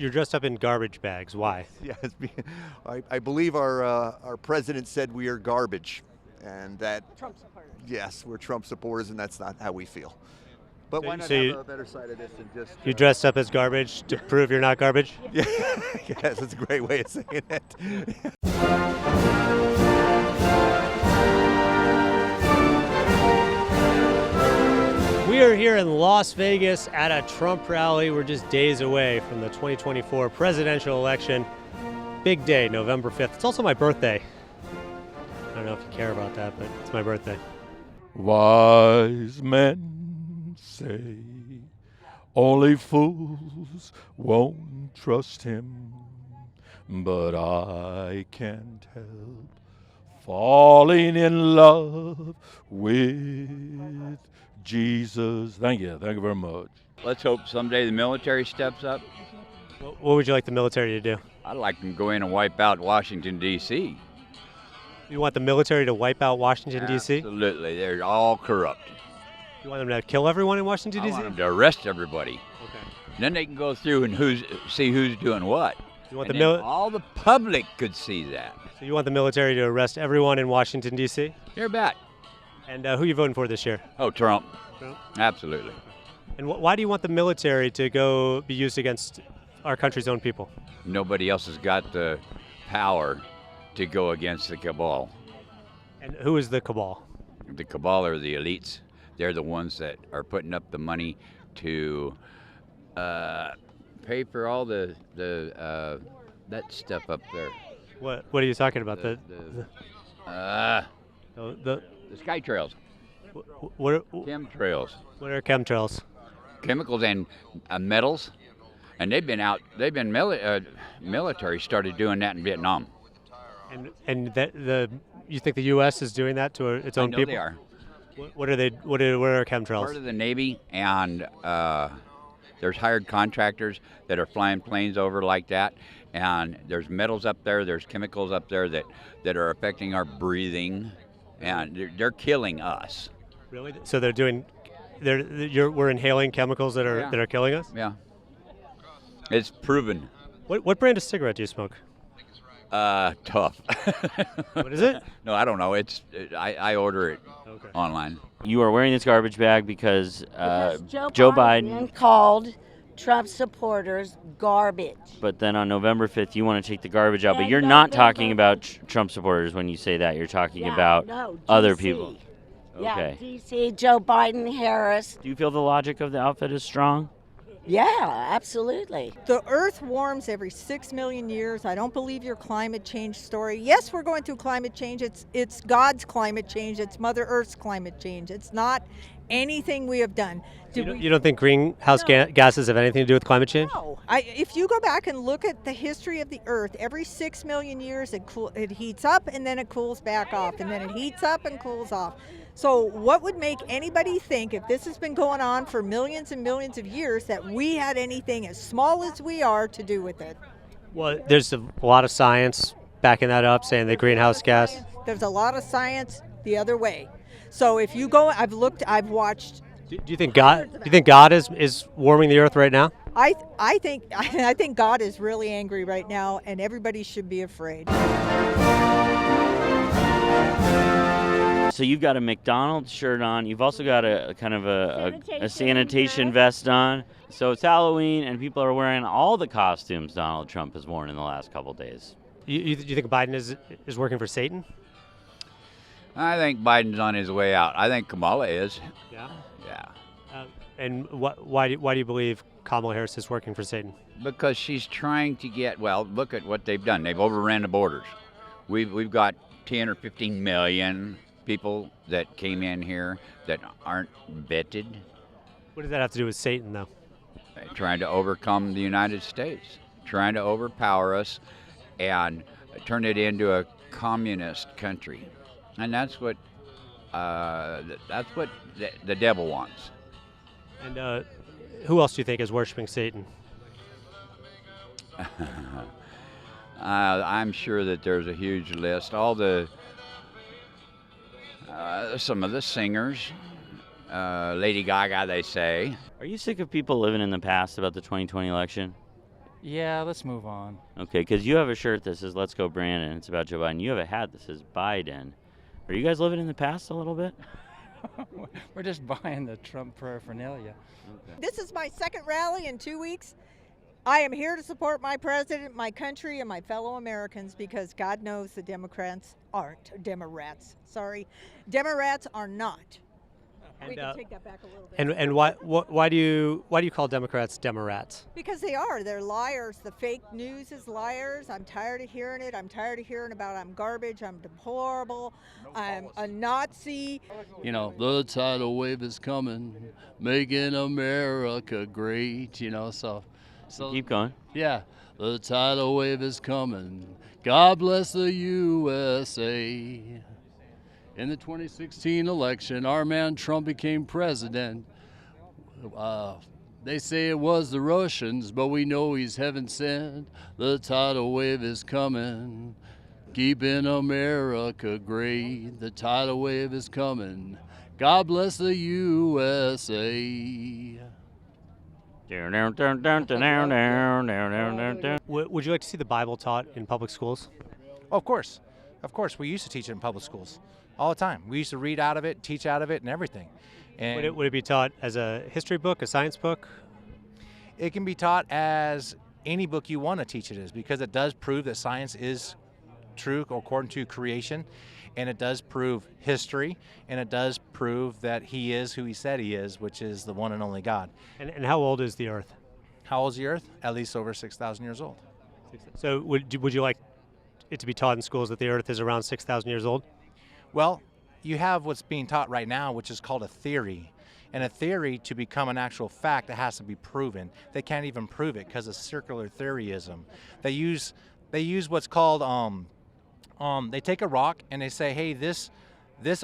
You're dressed up in garbage bags. Why? Yes, I believe our president said we are garbage, and that Trump supporters. yes, we're Trump supporters, and that's not how we feel. But So- why not so have you- a better side of this than just You dressed up as garbage to prove you're not garbage? Yeah, yes, that's a great way of saying it. We are here in Las Vegas at a Trump rally. We're just days away from the 2024 presidential election. Big day, November 5th. It's also my birthday. I don't know if you care about that, but it's my birthday. Wise men say only fools won't trust him, but I can't help falling in love with Jesus. Thank you very much. Let's hope someday the military steps up. What would you like the military to do? I'd like them to go in and wipe out Washington, D.C. You want the military to wipe out Washington, D.C.? Absolutely. They're all corrupt. You want them to kill everyone in Washington, I D.C.? want them to arrest everybody. Okay. Then they can go through and see who's doing what. You want And the then all the public could see that. So you want the military to arrest everyone in Washington, D.C.? You're bet. And who are you voting for this year? Oh, Trump. Trump? Absolutely. And why do you want the military to go be used against our country's own people? Nobody else has got the power to go against the cabal. And who is the cabal? The cabal are the elites. They're the ones that are putting up the money to pay for all the that stuff up there. What are you talking about? The sky trails, what chemtrails, what are chemtrails? chemicals and metals, and they've been military started doing that in Vietnam. And you think the U.S. is doing that to its own I know people? they are. What are they? What are chemtrails? Part of the Navy, and there's hired contractors that are flying planes over like that, and there's metals up there, there's chemicals up there that are affecting our breathing, and they're killing us. Really? So we're inhaling chemicals that are killing us? Yeah. It's proven. What brand of cigarette do you smoke? Tough. What is it? No, I don't know. I order it online. You are wearing this garbage bag because Joe Biden called Trump supporters garbage. But then on November 5th, you want to take the garbage out. But And you're not November talking about Trump supporters when you say that. You're talking about other DC. people. Okay. Yeah, D.C., Joe Biden, Harris. Do you feel the logic of the outfit is strong? Yeah, absolutely. The Earth warms every 6 million years. I don't believe your climate change story. Yes, we're going through climate change. It's God's climate change. It's Mother Earth's climate change. It's not anything we have done. You don't think greenhouse gases have anything to do with climate change? No. If you go back and look at the history of the Earth, every 6 million years it heats up and then it cools back off, and then it heats up and cools off. So what would make anybody think, if this has been going on for millions and millions of years, that we had anything as small as we are to do with it? Well, there's a lot of science backing that up, saying the greenhouse gas. There's a lot of science the other way. So if you go, I've watched. Do you think God is warming the earth right now? I think God is really angry right now, and everybody should be afraid. So you've got a McDonald's shirt on. You've also got a kind of a sanitation vest on. So it's Halloween, and people are wearing all the costumes Donald Trump has worn in the last couple days. You think Biden is working for Satan? I think Biden's on his way out. I think Kamala is. Yeah. Yeah. And why do you believe Kamala Harris is working for Satan? Because she's trying to look at what they've done. They've overran the borders. We've got 10 or 15 million people that came in here that aren't vetted. What does that have to do with Satan, though? Trying to overcome the United States, trying to overpower us and turn it into a communist country. And that's what the devil wants. And who else do you think is worshiping Satan? I'm sure that there's a huge list. All the some of the singers, Lady Gaga, they say. Are you sick of people living in the past about the 2020 election? Yeah, let's move on. Okay, because you have a shirt that says "Let's Go Brandon." It's about Joe Biden. You have a hat that says Biden. Are you guys living in the past a little bit? We're just buying the Trump paraphernalia. This is my second rally in 2 weeks. I am here to support my president, my country, and my fellow Americans because God knows the Democrats aren't. Democrats are not. We can take that back a little bit. And why do you call Democrats Demorats? Because they are. They're liars. The fake news is liars. I'm tired of hearing it. I'm tired of hearing about I'm garbage, I'm deplorable, I'm a Nazi. You know, the tidal wave is coming, making America great, so Keep going. yeah, the tidal wave is coming. God bless the USA. In the 2016 election, our man Trump became president. They say it was the Russians, but we know he's heaven sent. The tidal wave is coming, keeping America great. The tidal wave is coming. God bless the USA. Would you like to see the Bible taught in public schools? Oh, of course. Of course. We used to teach it in public schools all the time. We used to read out of it, teach out of it, and everything. And Would it be taught as a history book, a science book? it can be taught as any book you want to teach it as, because it does prove that science is true according to creation, and it does prove history, and it does prove that he is who he said he is, which is the one and only God. And how old is the Earth? How old is the Earth? At least over 6,000 years old. So would you like it to be taught in schools that the Earth is around 6,000 years old? Well, you have what's being taught right now, which is called a theory. And a theory, to become an actual fact, it has to be proven. They can't even prove it because of circular theoryism. They use what's called they take a rock and they say, hey, this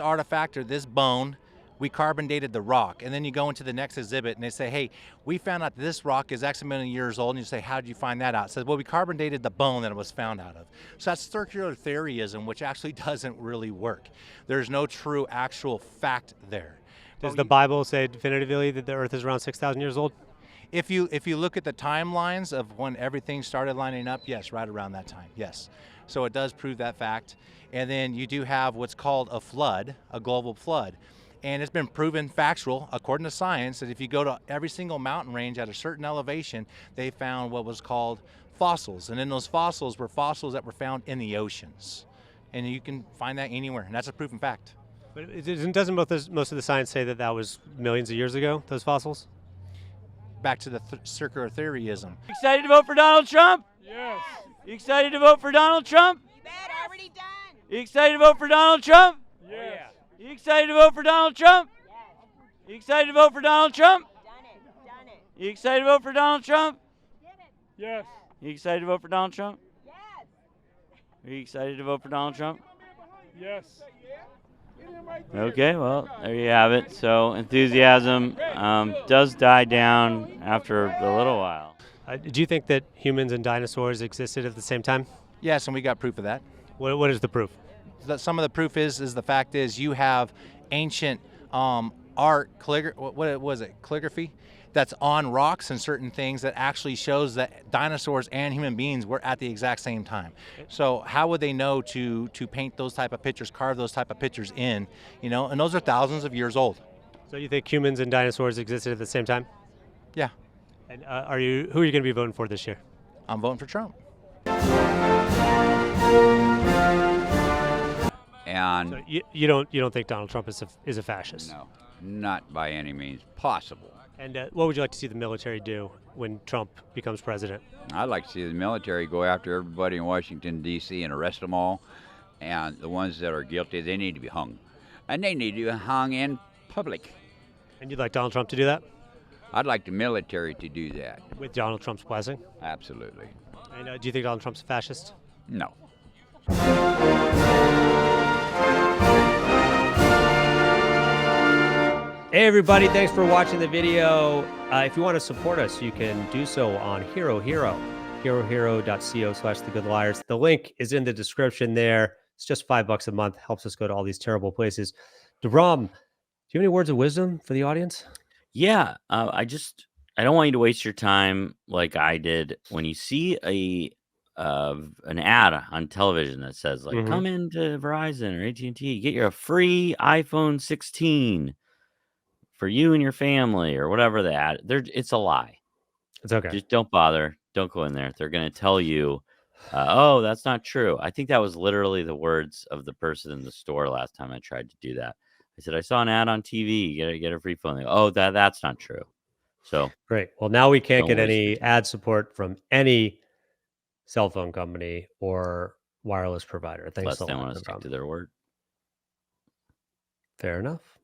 artifact or this bone, we carbon dated the rock. And then you go into the next exhibit and they say, hey, we found out this rock is X million years old. And you say, how did you find that out? It says, well, we carbon dated the bone that it was found out of. So that's circular theoryism, which actually doesn't really work. There's no true actual fact there. Does the Bible say definitively that the Earth is around 6,000 years old? If you look at the timelines of when everything started lining up, yes, right around that time, yes. So it does prove that fact. And then you do have what's called a flood, a global flood. And it's been proven factual, according to science, that if you go to every single mountain range at a certain elevation, they found what was called fossils. And then those fossils were fossils that were found in the oceans. And you can find that anywhere, and that's a proven fact. But doesn't most of the science say that was millions of years ago, those fossils? Back to the circular theoryism. Excited to vote for Donald Trump? Yes. You excited to vote for Donald Trump? You bet, already done. You excited to vote for Donald Trump? Yes. You excited to vote for Donald Trump? You excited to vote for Donald Trump? Done it. You excited to vote for Donald Trump? Yes. You excited to vote for Donald Trump? Yes. Are you excited to vote for Donald Trump? Yes. Okay, well, there you have it. So enthusiasm does die down after a little while. Do you think that humans and dinosaurs existed at the same time? Yes, and we got proof of that. What is the proof? Some of the proof is the fact is you have ancient art, what was it, calligraphy, that's on rocks and certain things that actually shows that dinosaurs and human beings were at the exact same time. So how would they know to paint those type of pictures, carve those type of pictures in, and those are thousands of years old. So you think humans and dinosaurs existed at the same time? Yeah. And who are you going to be voting for this year? I'm voting for Trump. And So you don't think Donald Trump is a fascist? no, not by any means possible. And what would you like to see the military do when Trump becomes president? I'd like to see the military go after everybody in Washington, D.C. and arrest them all. And the ones that are guilty, they need to be hung. And they need to be hung in public. And you'd like Donald Trump to do that? I'd like the military to do that. With Donald Trump's blessing? Absolutely. And do you think Donald Trump's a fascist? No. Hey everybody, thanks for watching the video. If you want to support us, you can do so on herohero.co/thegoodliars. The link is in the description there. It's just $5 a month. Helps us go to all these terrible places. DeBrom, do you have any words of wisdom for the audience? Yeah, I I don't want you to waste your time like I did when you see an ad on television that says like Mhm. come into Verizon or AT&T, get your free iPhone 16 for you and your family or whatever the ad. It's a lie. It's okay. Just don't bother. Don't go in there. They're going to tell you, oh, that's not true. I think that was literally the words of the person in the store last time I tried to do that. I said, I saw an ad on TV. Get a free phone. They go, oh, that's not true. So Great. Well, now we can't don't get waste your any time. ad support from any cell phone company or wireless provider. Thanks Unless a they lot, want to no stick to problem. their word. Fair enough.